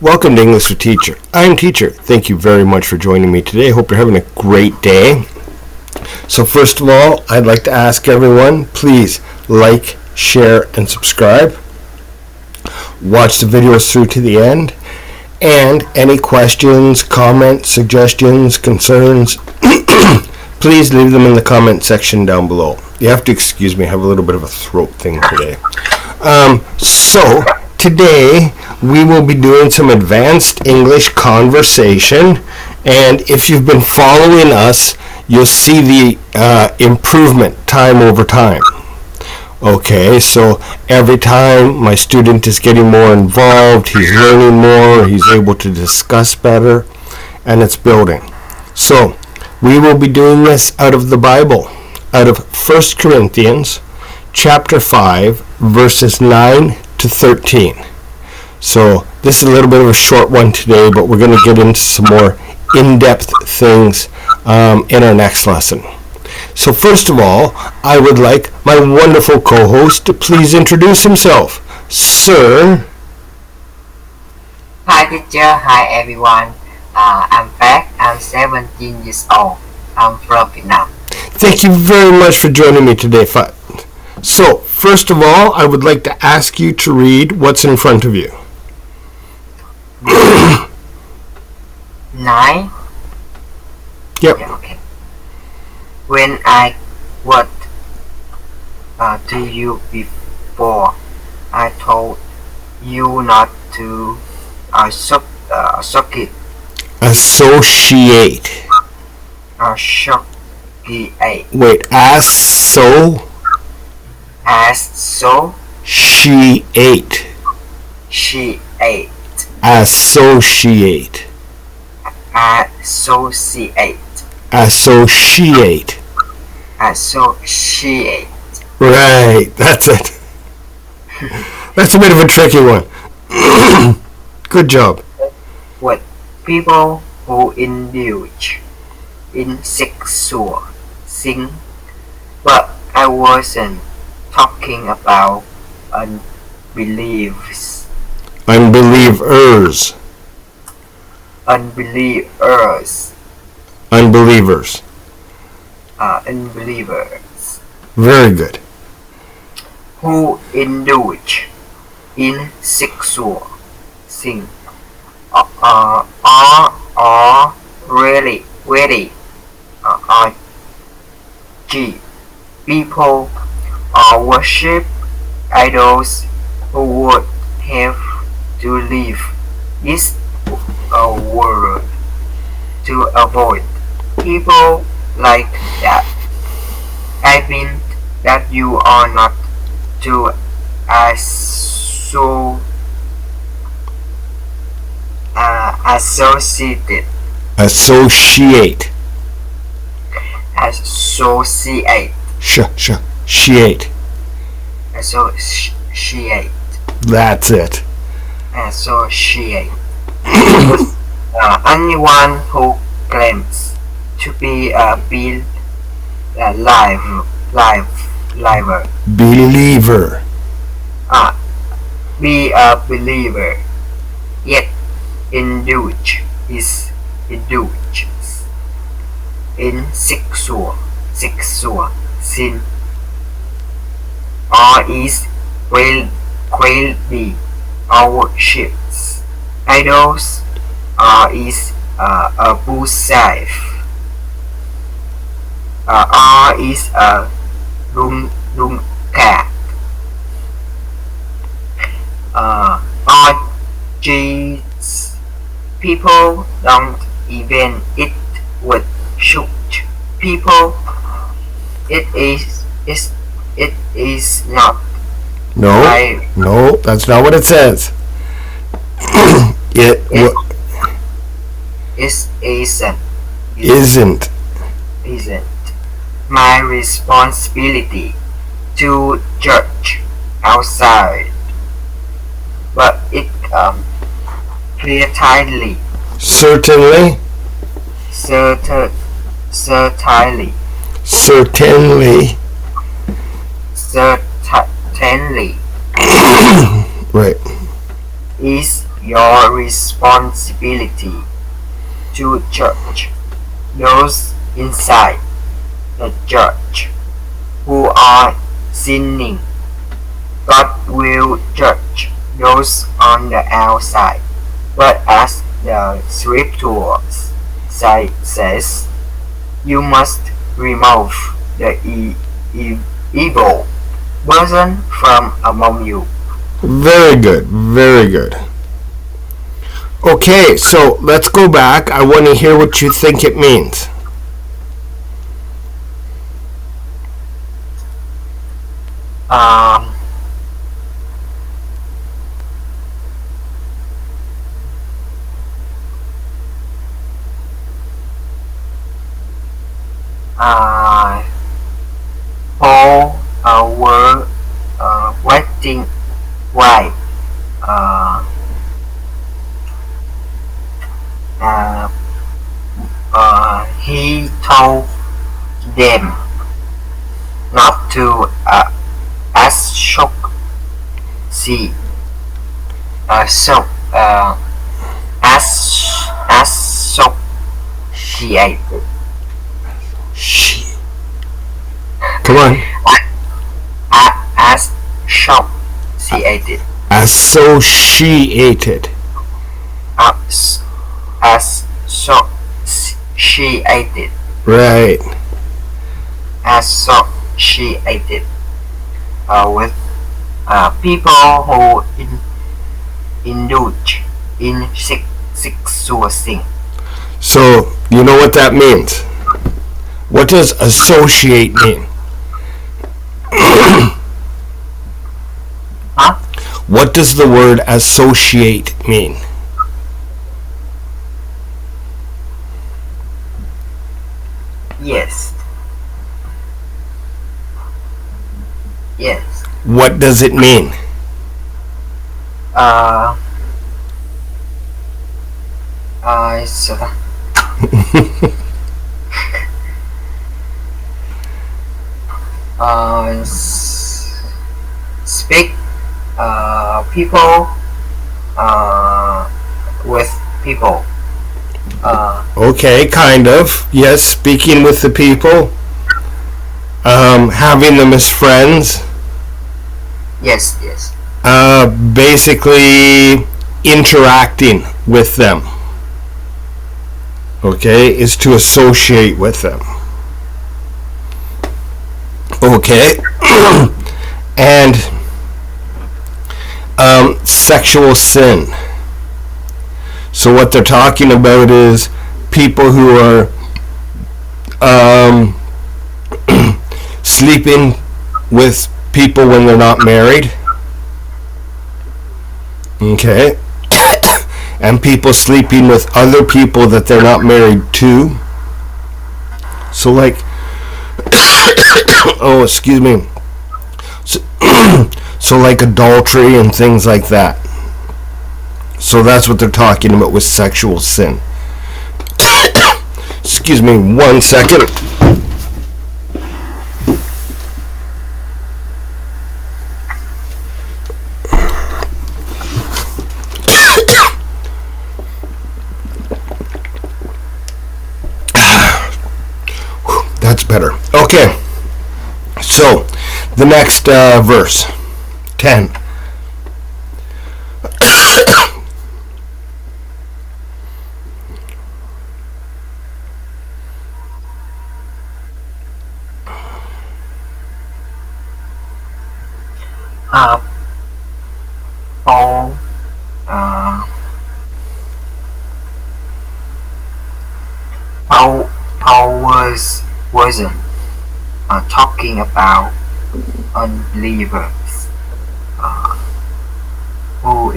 Welcome to Englishwithteacher. I'm Teacher. Thank you very much for joining me today. Hope you're having a great day. So first of all, I'd like to ask everyone, please like, share, and subscribe. Watch the videos through to the end. And any questions, comments, suggestions, concerns, please leave them in the comment section down below. You have to excuse me, I have a little bit of a throat thing today. So today we will be doing some advanced English conversation, and if you've been following us, you'll see the improvement time over time. Okay, so every time my student is getting more involved, he's learning more, he's able to discuss better, and it's building. So we will be doing this out of the Bible, out of 1 Corinthians chapter 5, verses 9 to 13. So this is a little bit of a short one today, but we're going to get into some more in-depth things in our next lesson. So first of all, I would like my wonderful co-host to please introduce himself. Sir. Hi teacher, hi everyone. I'm back. I'm 17 years old. I'm from Vietnam. Thank you very much for joining me today. So first of all, I would like to ask you to read what's in front of you. 9. Yep. Yeah, okay. When I was to you before, I told you not to associate. Associate. Wait, associate. She ate. Associate. Right, that's it. That's a bit of a tricky one. Good job. What people who indulge in sexual sin, but I wasn't talking about unbelievers. Unbelievers. Very good. Who indulge in sexual sin are really people worship idols who would have to leave this world to avoid people like that. I mean that you are not to associate. Associate. Associate. That's it. Associate. Anyone who claims to be a believer. Be a believer, yet indulges in sexual sin, or is greatly worships idols, or is abusive, or is a drunkard, or cheats. People don't even eat with such people. It is not. No, that's not what it says. It isn't my responsibility to judge outside, but it clearly. Certainly. Right. Is your responsibility to judge those inside the church who are sinning. God will judge those on the outside. But as the scriptures says, you must remove the evil person from among you. Very good, very good. Okay, so let's go back. I want to hear what you think it means. Paul were waiting while he told them not to associate Come on. Associated. Associated. Associated. Right. Associated with people who indulge in sexual sin. So, you know what that means? What does associate mean? Huh? What does the word associate mean? Yes. Yes. What does it mean? Speak people with people. Okay, kind of. Yes, speaking with the people. Having them as friends. Yes, yes. Basically interacting with them. Okay, is to associate with them. Okay. And sexual sin. So what they're talking about is people who are sleeping with people when they're not married. Okay. And people sleeping with other people that they're not married to. So like oh, excuse me. So like adultery and things like that. So that's what they're talking about with sexual sin. Excuse me 1 second. That's better. Okay. So, the next verse. 10. Paul wasn't talking about unbelievers who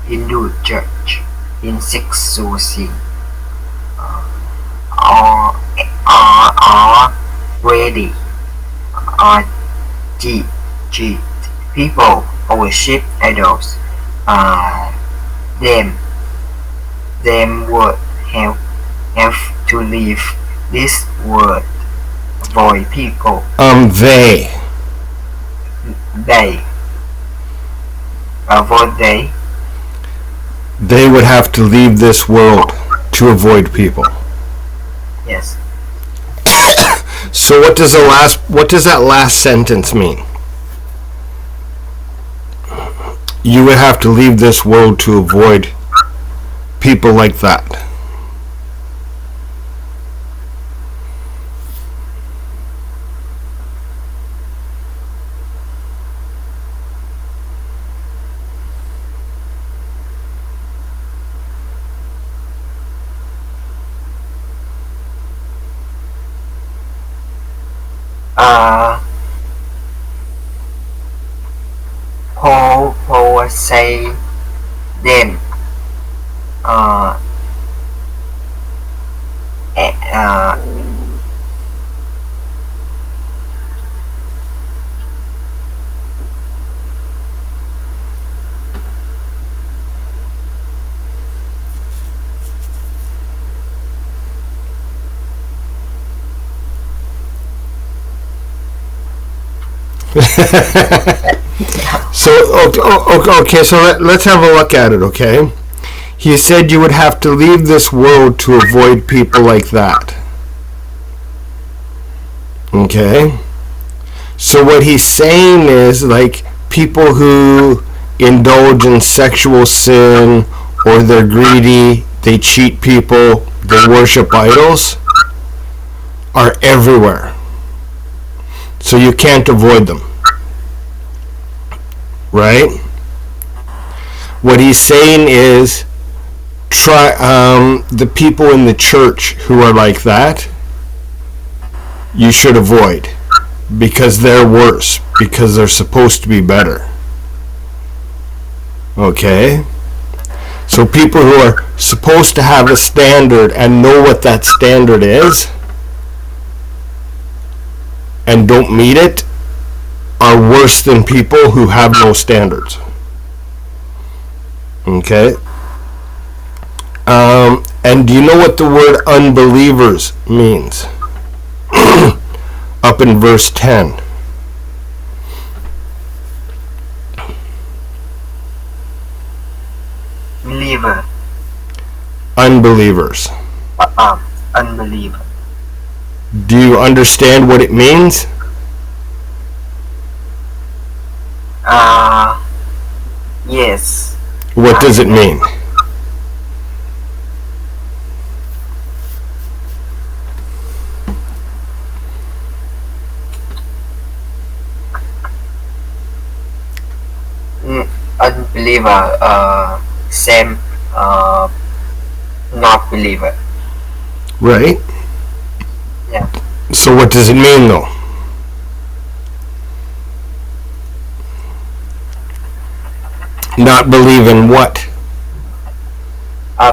indulge in sexual sin or ready or cheat people or worship idols. Them would have to leave this world. Avoid people. They. Avoid they. They would have to leave this world to avoid people. Yes. So what does that last sentence mean? You would have to leave this world to avoid people like that. Paul say then eh, uh, Okay, so let's have a look at it, okay? He said you would have to leave this world to avoid people like that. Okay? So what he's saying is, like, people who indulge in sexual sin, or they're greedy, they cheat people, they worship idols, are everywhere. So you can't avoid them. Right? What he's saying is, the people in the church who are like that, you should avoid, because they're worse, because they're supposed to be better. Okay? So people who are supposed to have a standard and know what that standard is and don't meet it are worse than people who have no standards. Okay? And do you know what the word unbelievers means? Up in verse 10. believer. Unbelievers. Unbeliever. Do you understand what it means? Yes. What does it mean? Unbeliever, same, not believer. Right? Yeah. So what does it mean though? Not believe in what?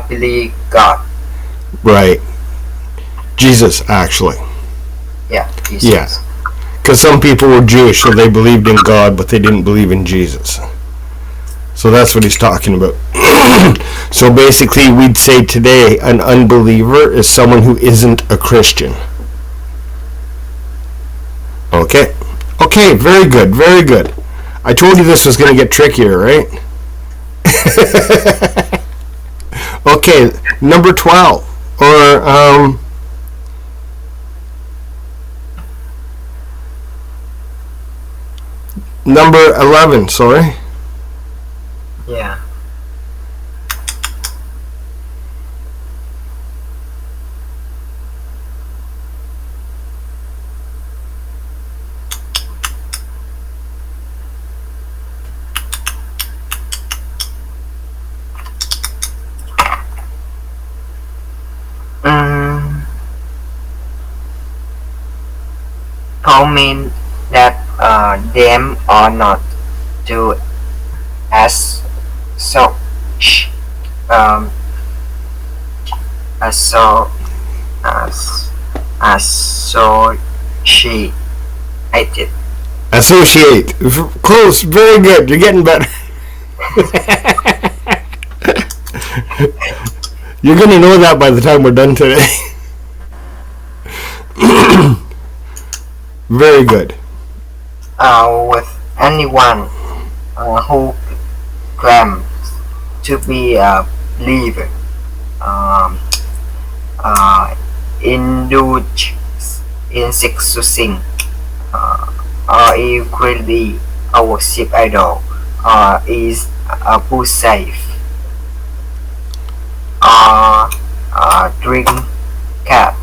Believe God. Right. Jesus, actually. Yeah, Jesus. Yeah. Because some people were Jewish, so they believed in God, but they didn't believe in Jesus. So that's what he's talking about. So basically, we'd say today an unbeliever is someone who isn't a Christian. Okay. Okay, very good, very good. I told you this was going to get trickier, right? Okay, number 12. Or, number 11, sorry. Yeah. Paul mean that them or not to as so associated. Associate. Close. Very good. You're getting better. You're going to know that by the time we're done today. Very good. With anyone who claims to be a live, um, indulge in sexual or equally worship idol, or is abusive, or drink cat,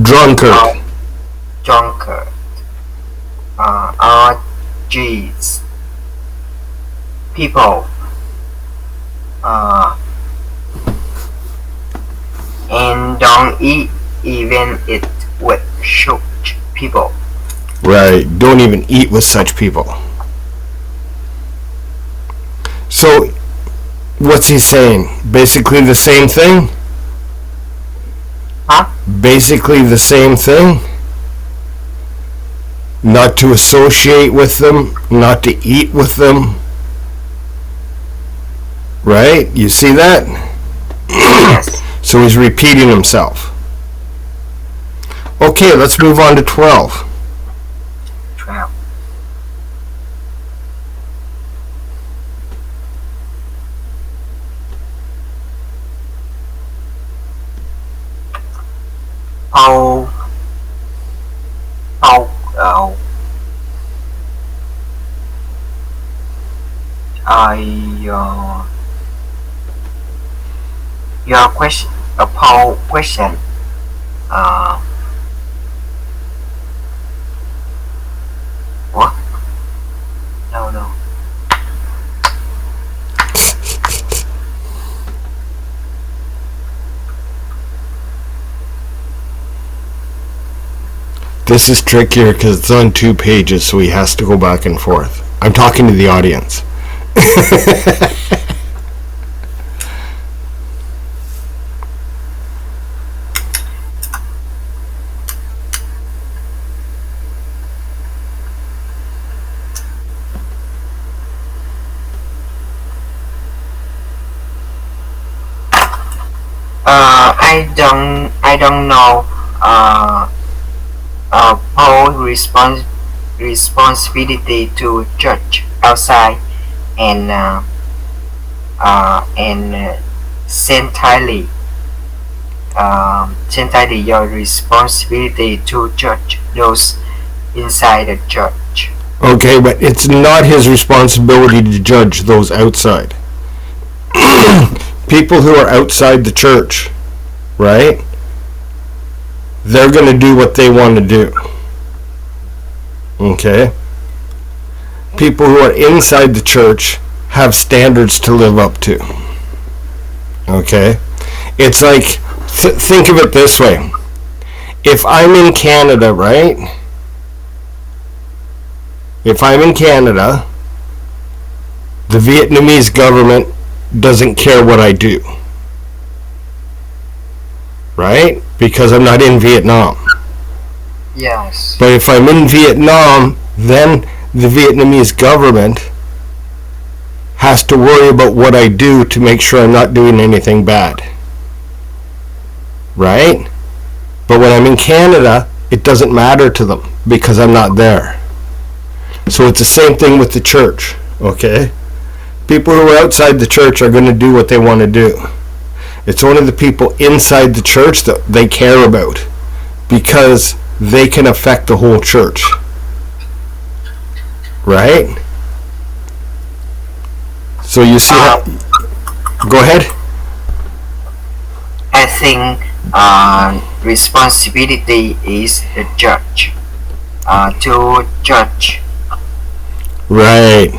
Drunkard. or drunkard, or cheese people, uh, and don't even eat with such people. Right. Don't even eat with such people. So, what's he saying? Basically the same thing? Huh? Basically the same thing? Not to associate with them, not to eat with them. Right? You see that? Yes. So he's repeating himself. Okay, let's move on to 12. 12. Paul, Paul, your question, Paul question, uh, what? No. This is trickier because it's on 2 pages, so he has to go back and forth. I'm talking to the audience. I don't know. Paul responsibility to church outside and entirely your responsibility to judge those inside the church. Okay, but it's not his responsibility to judge those outside. People who are outside the church, right? They're going to do what they want to do. Okay? People who are inside the church have standards to live up to. Okay? It's like, think of it this way. If I'm in Canada, right? If I'm in Canada, the Vietnamese government doesn't care what I do. Right? Because I'm not in Vietnam. Yes. But if I'm in Vietnam, then the Vietnamese government has to worry about what I do to make sure I'm not doing anything bad. Right? But when I'm in Canada, it doesn't matter to them because I'm not there. So it's the same thing with the church, okay? People who are outside the church are going to do what they want to do. It's only the people inside the church that they care about because they can affect the whole church. Right? So you see how... Go ahead. I think responsibility is the judge to judge. Right.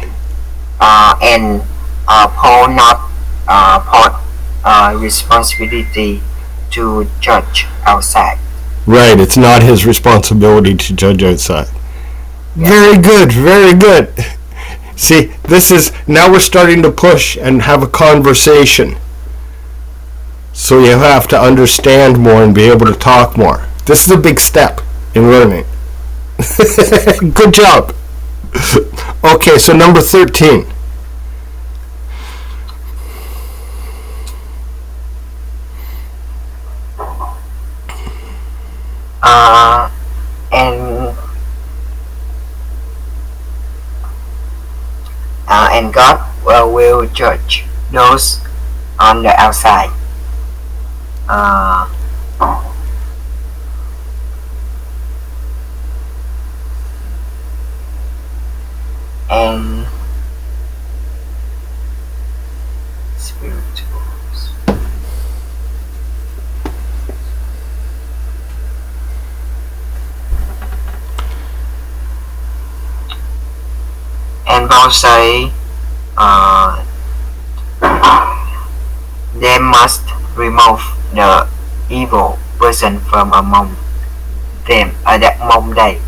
And Paul not Paul responsibility to judge outside. Right, it's not his responsibility to judge outside. Yeah. Very good, very good. See, this is, now we're starting to push and have a conversation. So you have to understand more and be able to talk more. This is a big step in learning. Good job. Okay, so number 13. And God will judge those on the outside. And spirituals. And Paul say, they must remove the evil person from among them. Among they.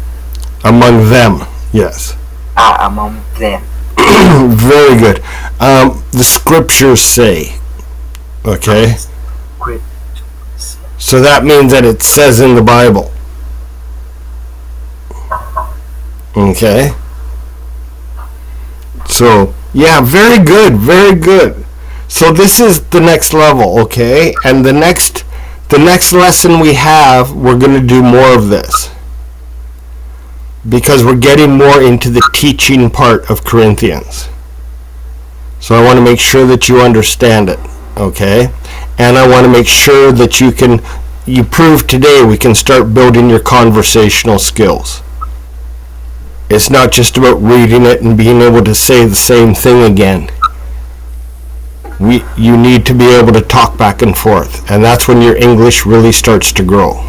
Among them, yes. Among them. Very good. The scriptures say, okay? So that means that it says in the Bible. Okay? So, yeah, very good, very good. So this is the next level, okay? And the next lesson we have, we're going to do more of this. Because we're getting more into the teaching part of Corinthians. So I want to make sure that you understand it, okay? And I want to make sure that you prove today we can start building your conversational skills. It's not just about reading it and being able to say the same thing again. You need to be able to talk back and forth, and that's when your English really starts to grow.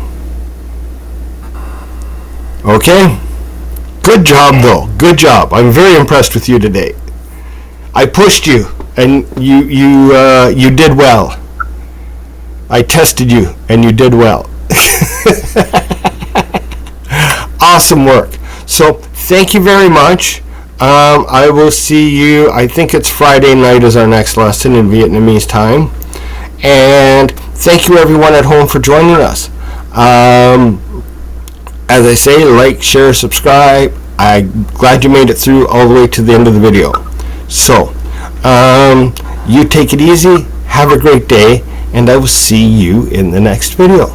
Okay? Good job, though. Good job. I'm very impressed with you today. I pushed you, and you did well. I tested you, and you did well. Awesome work. So, thank you very much. I will see you, I think it's Friday night is our next lesson in Vietnamese time. And thank you everyone at home for joining us. As I say, like, share, subscribe. I'm glad you made it through all the way to the end of the video. So, you take it easy, have a great day, and I will see you in the next video.